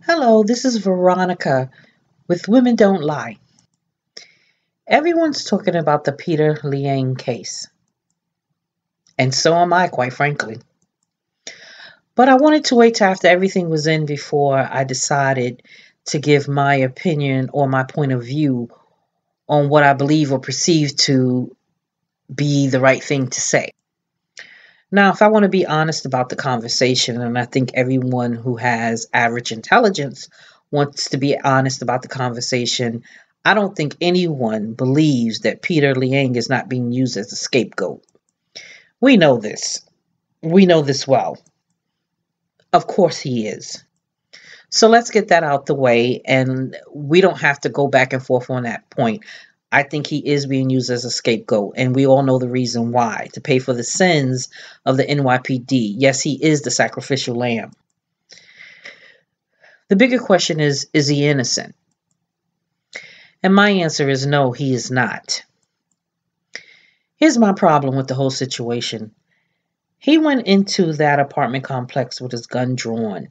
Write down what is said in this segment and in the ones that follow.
Hello, this is Veronica with Women Don't Lie. Everyone's talking about the Peter Liang case, and so am I, quite frankly. But I wanted to wait till after everything was in before I decided to give my opinion or my point of view on what I believe or perceive to be the right thing to say. Now, if I want to be honest about the conversation, and I think everyone who has average intelligence wants to be honest about the conversation, I don't think anyone believes that Peter Liang is not being used as a scapegoat. We know this. We know this well. Of course he is. So let's get that out the way, and we don't have to go back and forth on that point. I think he is being used as a scapegoat, and we all know the reason why to pay for the sins of the NYPD. Yes, he is the sacrificial lamb. The bigger question is he innocent? And my answer is no, he is not. Here's my problem with the whole situation. He went into that apartment complex with his gun drawn.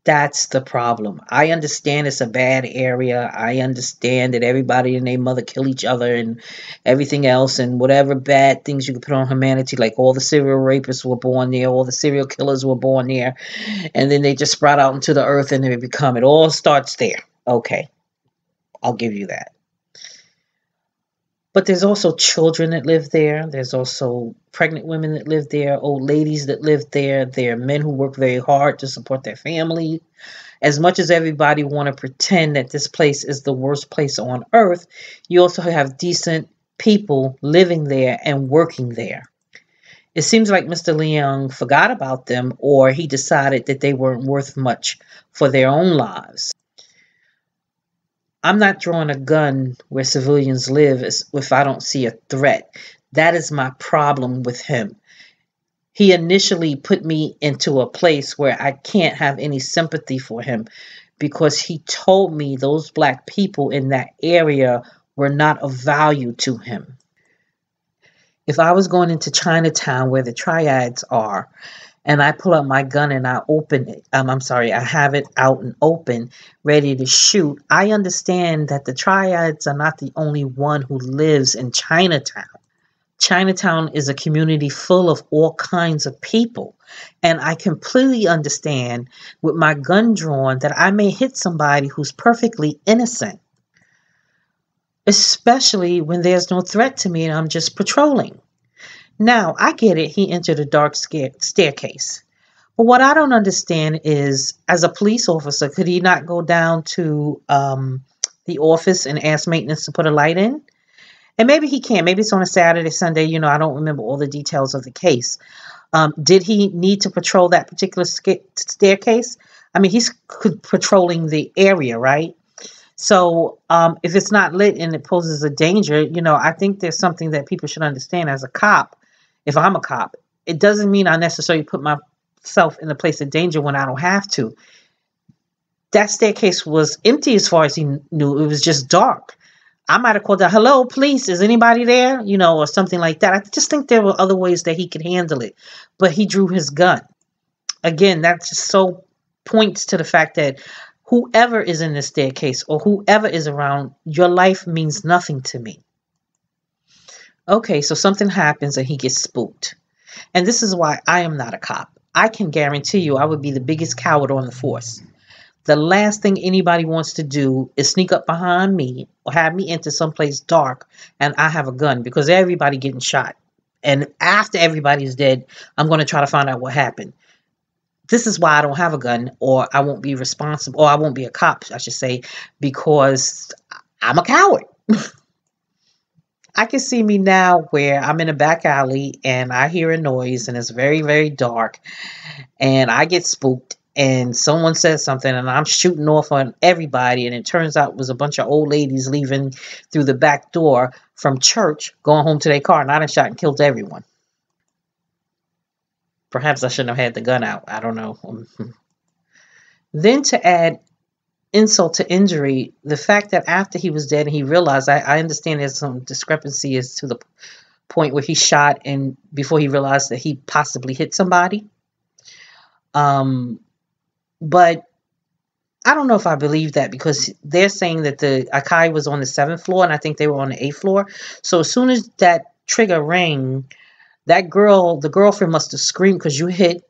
That's the problem. I understand it's a bad area. I understand that everybody and their mother kill each other and everything else and whatever bad things you could put on humanity, like all the serial rapists were born there, all the serial killers were born there, and then they just sprout out into the earth and they become, it all starts there. Okay, I'll give you that. But there's also children that live there. There's also pregnant women that live there, old ladies that live there. There are men who work very hard to support their family. As much as everybody want to pretend that this place is the worst place on earth, you also have decent people living there and working there. It seems like Mr. Liang forgot about them, or he decided that they weren't worth much for their own lives. I'm not drawing a gun where civilians live if I don't see a threat. That is my problem with him. He initially put me into a place where I can't have any sympathy for him because he told me those black people in that area were not of value to him. If I was going into Chinatown where the triads are, and I pull out my gun and I open it, I'm sorry, I have it out and open, ready to shoot, I understand that the triads are not the only one who lives in Chinatown. Chinatown is a community full of all kinds of people. And I completely understand with my gun drawn that I may hit somebody who's perfectly innocent, especially when there's no threat to me and I'm just patrolling. Now, I get it, he entered a dark staircase. But what I don't understand is, as a police officer, could he not go down to the office and ask maintenance to put a light in? And maybe he can. Maybe it's on a Saturday, Sunday. I don't remember all the details of the case. Did he need to patrol that particular staircase? I mean, he's patrolling the area, right? So if it's not lit and it poses a danger, I think there's something that people should understand as a cop. If I'm a cop, it doesn't mean I necessarily put myself in a place of danger when I don't have to. That staircase was empty as far as he knew. It was just dark. I might have called out, hello, police, is anybody there? Or something like that. I just think there were other ways that he could handle it. But he drew his gun. Again, that just so points to the fact that whoever is in this staircase or whoever is around, your life means nothing to me. Okay, so something happens and he gets spooked. And this is why I am not a cop. I can guarantee you I would be the biggest coward on the force. The last thing anybody wants to do is sneak up behind me or have me enter someplace dark and I have a gun because everybody getting shot. And after everybody's dead, I'm going to try to find out what happened. This is why I don't have a gun, or I won't be responsible, or I won't be a cop, I should say, because I'm a coward. I can see me now where I'm in a back alley and I hear a noise and it's very, very dark and I get spooked and someone says something and I'm shooting off on everybody and it turns out it was a bunch of old ladies leaving through the back door from church going home to their car and I done shot and killed everyone. Perhaps I shouldn't have had the gun out. I don't know. Then to add insult to injury, the fact that after he was dead and he realized, I understand there's some discrepancy as to the point where he shot and before he realized that he possibly hit somebody. But I don't know if I believe that because they're saying that the Akai was on the seventh floor and I think they were on the eighth floor. So as soon as that trigger rang, that girl, the girlfriend must have screamed because you hit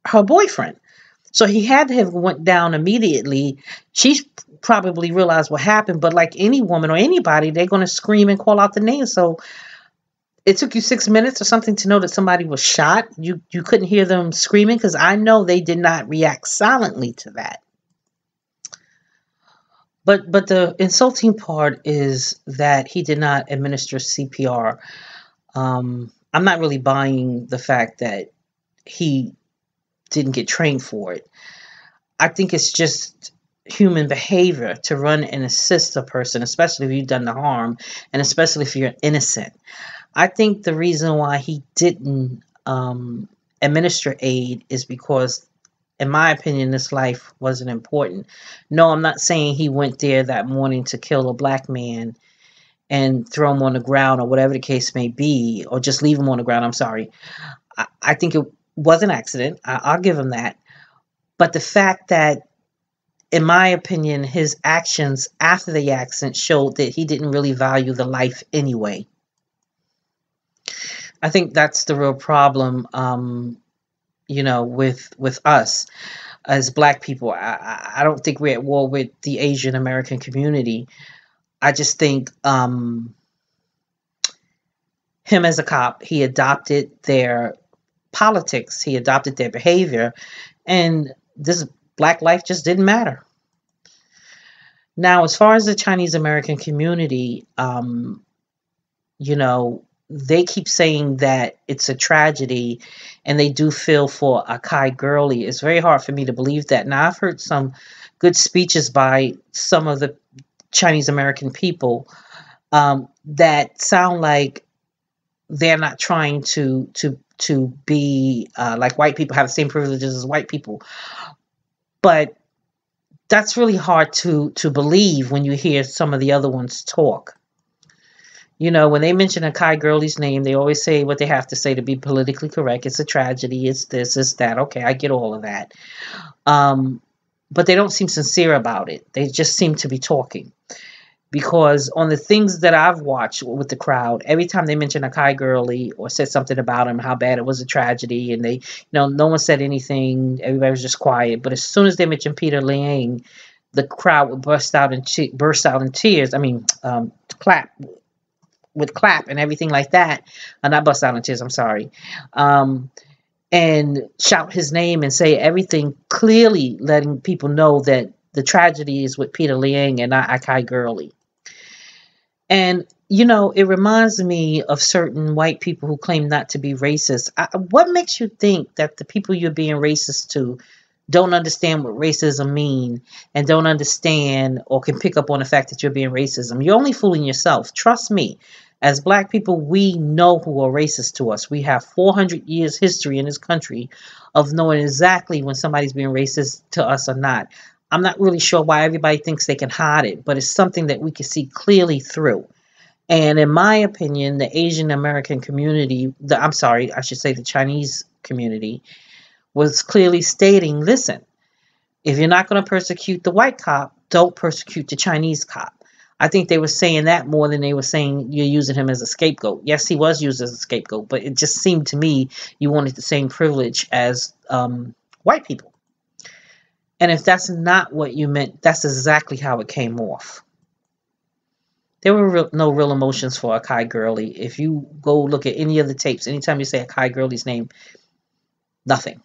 her boyfriend. So he had to have went down immediately. She probably realized what happened, but like any woman or anybody, they're going to scream and call out the name. So it took you 6 minutes or something to know that somebody was shot. You couldn't hear them screaming because I know they did not react silently to that. But the insulting part is that he did not administer CPR. I'm not really buying the fact that he didn't get trained for it. I think it's just human behavior to run and assist a person, especially if you've done the harm, and especially if you're innocent. I think the reason why he didn't administer aid is because, in my opinion, this life wasn't important. No, I'm not saying he went there that morning to kill a black man and throw him on the ground or whatever the case may be, or just leave him on the ground. I'm sorry. I think it was an accident. I'll give him that. But the fact that, in my opinion, his actions after the accident showed that he didn't really value the life anyway. I think that's the real problem, with us as black people. I don't think we're at war with the Asian American community. I just think him as a cop, he adopted their politics, he adopted their behavior, and this black life just didn't matter. Now, as far as the Chinese American community, you know, they keep saying that it's a tragedy and they do feel for Akai Gurley. It's very hard for me to believe that. Now, I've heard some good speeches by some of the Chinese American people that sound like they're not trying to be like white people, have the same privileges as white people. But that's really hard to believe when you hear some of the other ones talk. You know, when they mention Akai Gurley's name, they always say what they have to say to be politically correct. It's a tragedy. It's this, it's that. Okay, I get all of that. But they don't seem sincere about it. They just seem to be talking. Because on the things that I've watched with the crowd, every time they mention Akai Gurley or said something about him, how bad it was a tragedy, and no one said anything. Everybody was just quiet. But as soon as they mentioned Peter Liang, the crowd would burst out in tears. I mean, clap and everything like that. Not bust out in tears. I'm sorry. And shout his name and say everything, clearly letting people know that the tragedy is with Peter Liang and not Akai Gurley. And, it reminds me of certain white people who claim not to be racist. What makes you think that the people you're being racist to don't understand what racism mean and don't understand or can pick up on the fact that you're being racism? You're only fooling yourself. Trust me. As black people, we know who are racist to us. We have 400 years history in this country of knowing exactly when somebody's being racist to us or not. I'm not really sure why everybody thinks they can hide it, but it's something that we can see clearly through. And in my opinion, the Asian American community, I'm sorry, I should say the Chinese community, was clearly stating, listen, if you're not going to persecute the white cop, don't persecute the Chinese cop. I think they were saying that more than they were saying you're using him as a scapegoat. Yes, he was used as a scapegoat, but it just seemed to me you wanted the same privilege as white people. And if that's not what you meant, that's exactly how it came off. There were no real emotions for Akai Gurley. If you go look at any of the tapes, anytime you say Akai Gurley's name, nothing.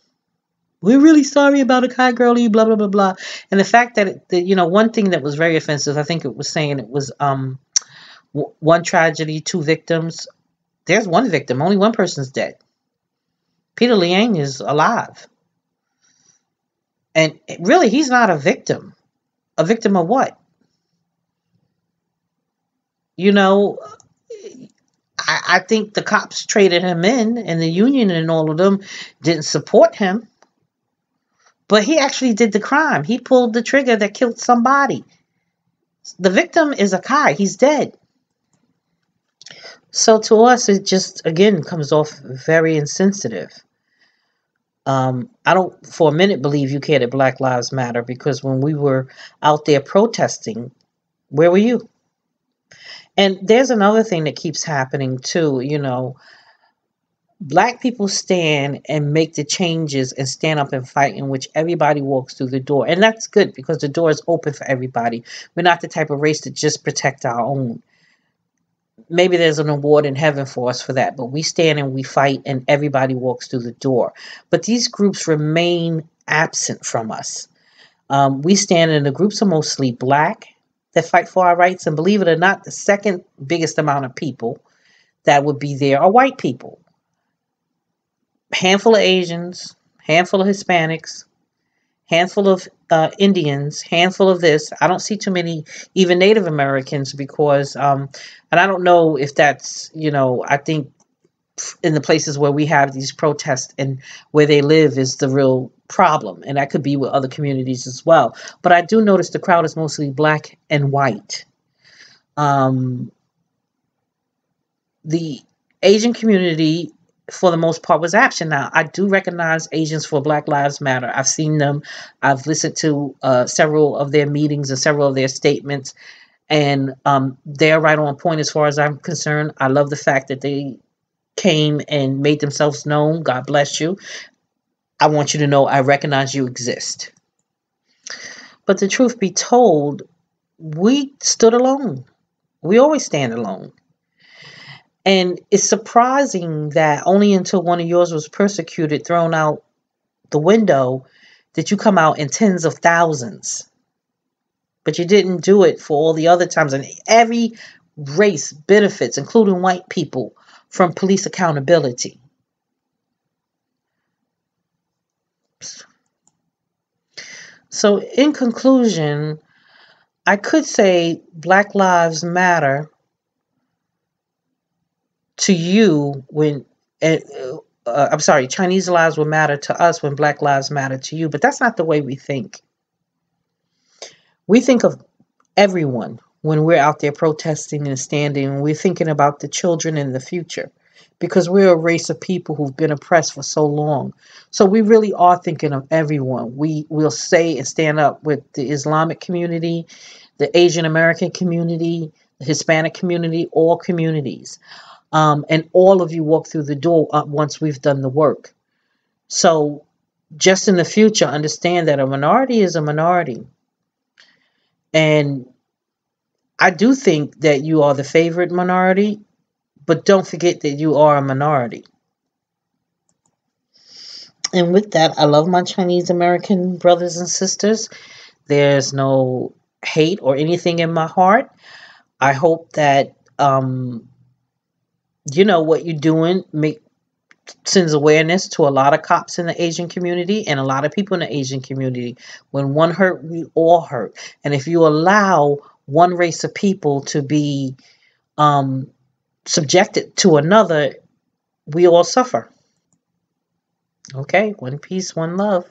We're really sorry about Akai Gurley, blah, blah, blah, blah. And the fact that, one thing that was very offensive, I think it was saying it was one tragedy, two victims. There's one victim. Only one person's dead. Peter Liang is alive. And really, he's not a victim. A victim of what? I think the cops traded him in, and the union and all of them didn't support him. But he actually did the crime. He pulled the trigger that killed somebody. The victim is Akai. He's dead. So to us, it just, again, comes off very insensitive. I don't for a minute believe you cared that Black Lives Matter, because when we were out there protesting, where were you? And there's another thing that keeps happening too. Black people stand and make the changes and stand up and fight, in which everybody walks through the door. And that's good, because the door is open for everybody. We're not the type of race to just protect our own. Maybe there's an award in heaven for us for that, but we stand and we fight and everybody walks through the door. But these groups remain absent from us. We stand, and the groups are mostly black that fight for our rights. And believe it or not, the second biggest amount of people that would be there are white people. Handful of Asians, handful of Hispanics, handful of Indians, handful of this. I don't see too many even Native Americans, because, and I don't know if that's, I think in the places where we have these protests and where they live is the real problem. And that could be with other communities as well. But I do notice the crowd is mostly black and white. The Asian community, for the most part, was absent. Now, I do recognize Asians for Black Lives Matter. I've seen them. I've listened to several of their meetings and several of their statements, and they're right on point as far as I'm concerned. I love the fact that they came and made themselves known. God bless you. I want you to know I recognize you exist. But the truth be told, we stood alone. We always stand alone. And it's surprising that only until one of yours was persecuted, thrown out the window, did you come out in tens of thousands. But you didn't do it for all the other times. And every race benefits, including white people, from police accountability. So in conclusion, I could say Black Lives Matter to you when I'm sorry, Chinese lives will matter to us when Black lives matter to you, but that's not the way we think. We think of everyone when we're out there protesting and standing. We're thinking about the children in the future, because we're a race of people who've been oppressed for so long. So we really are thinking of everyone. We will say and stand up with the Islamic community, the Asian American community, the Hispanic community, all communities. And all of you walk through the door once we've done the work. So just in the future, understand that a minority is a minority. And I do think that you are the favorite minority, but don't forget that you are a minority. And with that, I love my Chinese American brothers and sisters. There's no hate or anything in my heart. I hope that what you're doing sends awareness to a lot of cops in the Asian community and a lot of people in the Asian community. When one hurt, we all hurt. And if you allow one race of people to be subjected to another, we all suffer. Okay, one peace, one love.